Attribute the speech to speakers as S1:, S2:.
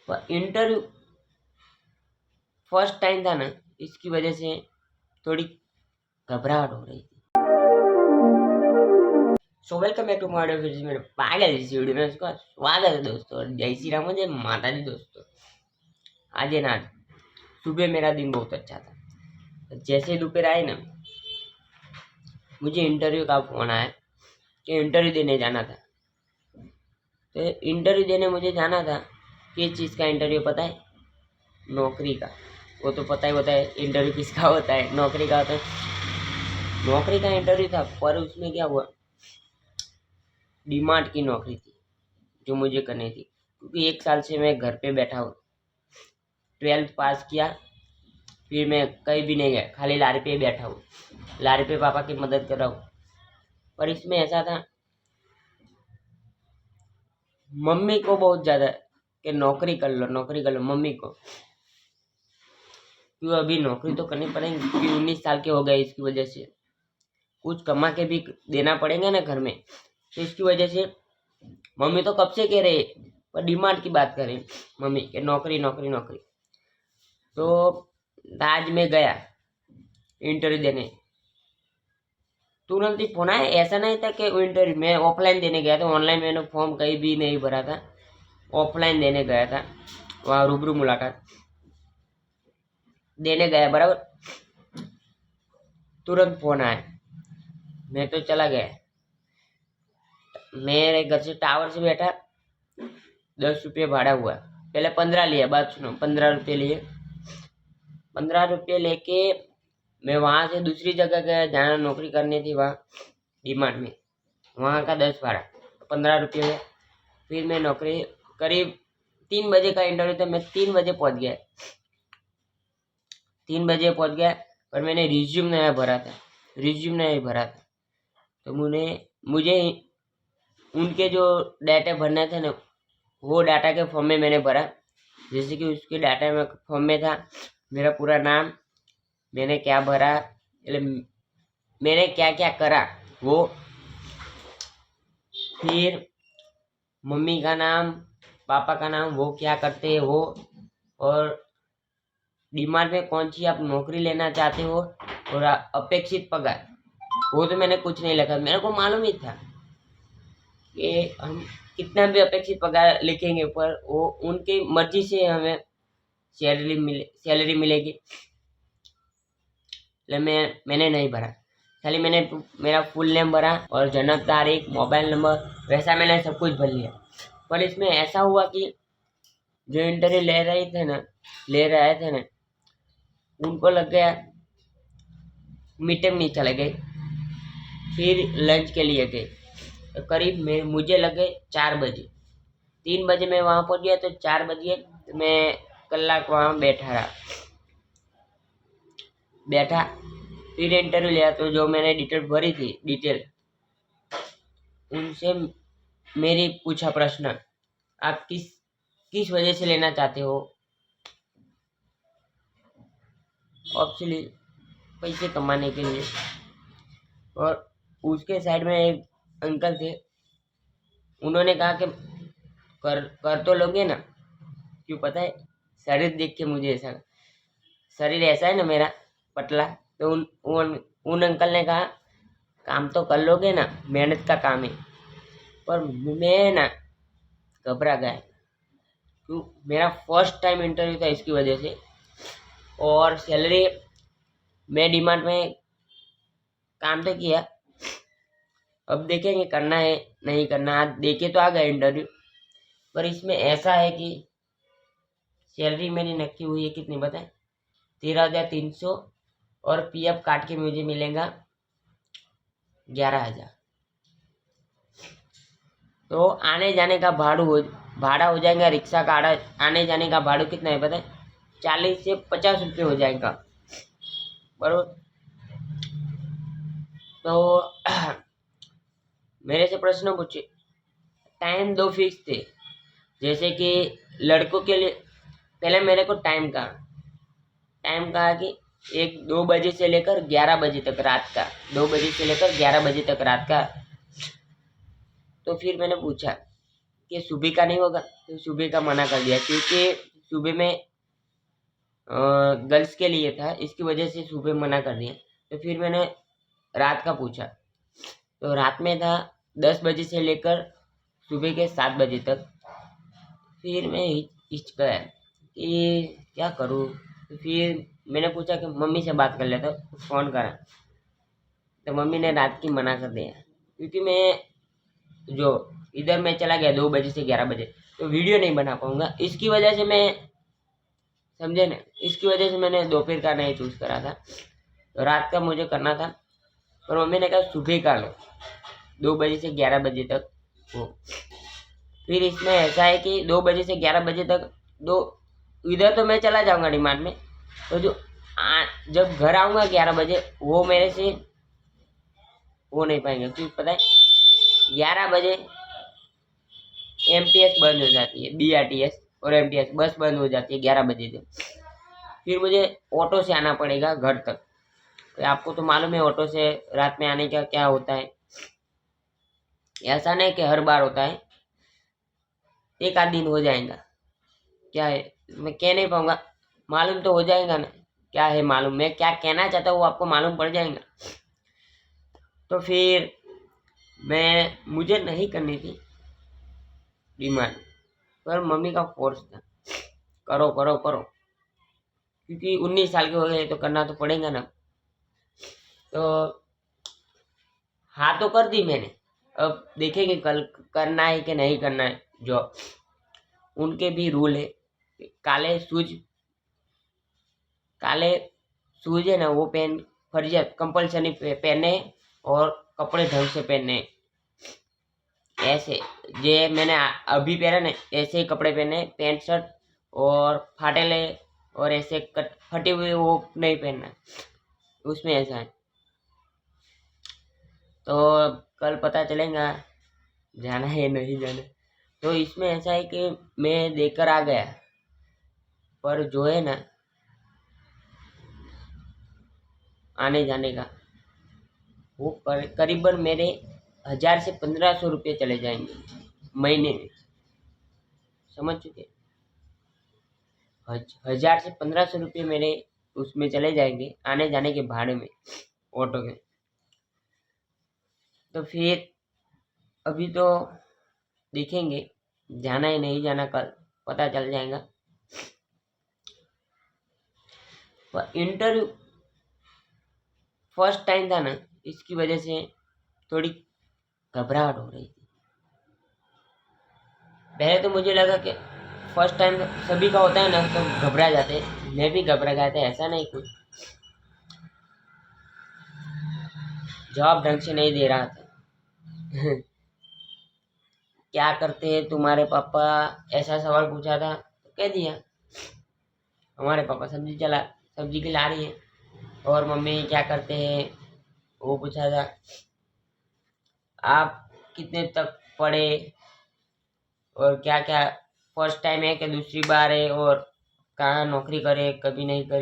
S1: पर interview first time था ना, इसकी वजह से थोड़ी घबराहट हो रही थी। So welcome back to my video. मेरे पागल इस वीडियो में उसका स्वागत है दोस्तों, और जय श्री राम, जय माता दी दोस्तों। आज है ना, सुबह मेरा दिन बहुत अच्छा था। जैसे दोपहर आए ना, मुझे इंटरव्यू का फोन आया कि इंटरव्यू देने जाना था। तो इंटरव्यू देने मुझे जाना था। किस चीज़ का इंटरव्यू पता है? नौकरी का। वो तो पता ही होता है इंटरव्यू किसका होता है, नौकरी का होता है। नौकरी का इंटरव्यू था, पर उसमें क्या हुआ, डीमार्ट की नौकरी थी जो मुझे करनी थी। क्योंकि 1 साल से मैं घर पे बैठा हूँ, 12th पास किया, फिर मैं कहीं भी नहीं गया, खाली लारी पे बैठा हूँ, लारी पे पापा की मदद कर रहा हूँ। पर इसमें ऐसा था, मम्मी को बहुत ज़्यादा कि नौकरी कर लो, नौकरी कर लो, मम्मी को। क्यों, अभी नौकरी तो करनी पड़ेगी क्योंकि 19 साल के हो गए, इसकी वजह से कुछ कमा के भी देना पड़ेगा ना घर में। तो इसकी वजह से मम्मी तो कब से कह रहे, पर डिमांड की बात करें मम्मी के, नौकरी नौकरी नौकरी। तो आज मैं गया इंटरव्यू देने, तुरंत ही फोन आया। ऐसा नहीं था कि इंटरव्यू मैं ऑफलाइन देने गया था, ऑनलाइन मैंने फॉर्म कहीं भी नहीं भरा था, ऑफलाइन देने गया था, वहाँ रूबरू मुलाकात देने गया। बराबर, तुरंत फोन आया, मैं तो चला गया। मेरे घर से टावर से बैठा, 10 रुपये भाड़ा हुआ, पहले 15 लिया, बात सुनो, 15 रुपये लिए। 15 रुपये लेके मैं वहां से दूसरी जगह गया जहाँ नौकरी करनी थी, वहाँ डिमांड में, वहाँ का 10 भाड़ा, 15 रुपये में। फिर मैं नौकरी, करीब 3 बजे का इंटरव्यू था, मैं 3 बजे पहुंच गया, 3 बजे पहुंच गया। पर मैंने रिज्यूम नया भरा था, रिज्यूम नया भरा था। तो मुझे उनके जो डाटा भरना था ना, वो डाटा के फॉर्म में मैंने भरा। जैसे कि उसके डाटा में फॉर्म में था मेरा पूरा नाम, मैंने क्या भरा, मैंने क्या क्या करा वो, फिर मम्मी का नाम, पापा का नाम, वो क्या करते हैं वो, और डिमांड में कौन सी आप नौकरी लेना चाहते हो, और अपेक्षित पगार, वो तो मैंने कुछ नहीं लिखा। मेरे को मालूम ही था कि हम कितना भी अपेक्षित पगार लिखेंगे, पर वो उनकी मर्जी से हमें सैलरी मिलेगी। इसलिए मैंने नहीं भरा, खाली मैंने मेरा फुल नेम भरा और जन्म तारीख, मोबाइल नंबर, वैसा मैंने सब कुछ भर लिया। पर इसमें ऐसा हुआ कि जो इंटरव्यू ले रहे थे ना, उनको लग गया मीटिंग नहीं चले गए, फिर लंच के लिए गए। तो करीब मुझे लगे 4 बजे, 3 बजे मैं वहां पहुंच गया, तो 4 बजे मैं कलाक वहां बैठा। फिर इंटरव्यू लिया, तो जो मैंने डिटेल भरी थी, उनसे मेरी पूछा प्रश्न, आप किस किस वजह से लेना चाहते हो? ऑब्वियसली पैसे कमाने के लिए। और उसके साइड में एक अंकल थे, उन्होंने कहा कि कर तो लोगे ना? क्यों, पता है, शरीर देख के मुझे ऐसा, शरीर ऐसा है ना मेरा, पतला। तो उन अंकल ने कहा काम तो कर लोगे ना, मेहनत का काम है। पर मैं ना घबरा गया, क्यों, मेरा फर्स्ट टाइम इंटरव्यू था, इसकी वजह से। और सैलरी, मैं डिमांड में काम तो किया, अब देखेंगे करना है नहीं करना। आज देखे तो आ गए इंटरव्यू, पर इसमें ऐसा है कि सैलरी मेरी नक्की हुई है कितनी बताए, 13,300, और पीएफ काट के मुझे मिलेगा 11,000। तो आने जाने का भाड़ा हो जाएगा, रिक्शा का आने जाने का भाड़ा कितना है पता है, 40 से 50 रुपये हो जाएगा, बरोबर। तो मेरे से प्रश्न पूछे, टाइम 2 फिक्स थे। जैसे कि लड़कों के लिए पहले मेरे को टाइम कहा कि 2 बजे से लेकर 11 बजे तक रात का, 2 बजे से लेकर 11 बजे तक रात का। तो फिर मैंने पूछा कि सुबह का नहीं होगा, तो सुबह का मना कर दिया क्योंकि सुबह में गर्ल्स के लिए था, इसकी वजह से सुबह मना कर दिया। तो फिर मैंने रात का पूछा, तो रात में था 10 बजे से लेकर सुबह के 7 बजे तक। फिर मैं हिचकाया कि क्या करूँ। तो फिर मैंने पूछा कि मम्मी से बात कर लेता हूँ, फ़ोन करा। तो मम्मी ने रात की मना कर दिया क्योंकि मैं जो इधर मैं चला गया 2 बजे से 11 बजे, तो वीडियो नहीं बना पाऊंगा। इसकी वजह से मैं, समझे ना, इसकी वजह से मैंने दोपहर का नहीं चूज़ करा था, तो रात का मुझे करना था। और मम्मी ने कहा सुबह का लो, 2 बजे से 11 बजे तक हो। फिर इसमें ऐसा है कि 2 बजे से 11 बजे तक दो, इधर तो मैं चला जाऊंगा डिमांड में, तो जो जब घर आऊँगा 11 बजे, वो मेरे से हो नहीं पाएंगे क्योंकि पता है 11 बजे एमटीएस बंद हो जाती है, बीआरटीएस और एमटीएस बस बंद हो जाती है 11 बजे से। फिर मुझे ऑटो से आना पड़ेगा घर तक। तो आपको तो मालूम है ऑटो से रात में आने का क्या होता है। ऐसा नहीं कि हर बार होता है, एक आध दिन हो जाएगा। क्या है मैं कह नहीं पाऊंगा, मालूम तो हो जाएगा ना। क्या है मालूम, मैं क्या कहना चाहता हूँ वो आपको मालूम पड़ जाएगा। तो फिर मुझे नहीं करनी थी डिमांड, पर मम्मी का फोर्स था, करो करो करो, क्योंकि 19 साल के हो गए तो करना तो पड़ेगा ना। तो हाँ तो कर दी मैंने। अब देखेंगे कल करना है कि नहीं करना है। जो उनके भी रूल है, काले शूज है ना, वो पहन फर्जियत कंपल्सरी पहने और कपड़े ढंग से पहने। ऐसे जे मैंने अभी पहना ना, ऐसे ही कपड़े पहने, पैंट शर्ट और फाटेले और ऐसे फटे हुए वो नहीं पहनना, उसमें ऐसा है। तो कल पता चलेगा जाना है नहीं जाना। तो इसमें ऐसा है कि मैं देकर आ गया, पर जो है ना आने जाने का वो करीबन मेरे 1000 से 1500 रुपये चले जाएंगे महीने में, समझ चुके। 1000 से 1500 रुपये मेरे उसमें चले जाएंगे आने जाने के भाड़े में, ऑटो के। तो फिर अभी तो देखेंगे जाना है नहीं जाना, कल पता चल जाएगा। पर इंटरव्यू फर्स्ट टाइम था ना, इसकी वजह से थोड़ी घबराहट हो रही थी। पहले तो मुझे लगा कि फर्स्ट टाइम सभी का होता है ना, तो घबरा जाते हैं, मैं भी घबरा गया था। ऐसा नहीं कुछ, जवाब ढंग से नहीं दे रहा था। क्या करते हैं तुम्हारे पापा, ऐसा सवाल पूछा था तो कह दिया हमारे पापा सब्जी खिला रही है। और मम्मी क्या करते हैं वो पूछा था। आप कितने तक पढ़े और क्या क्या, फर्स्ट टाइम है कि दूसरी बार है, और कहाँ नौकरी करे, कभी नहीं करी।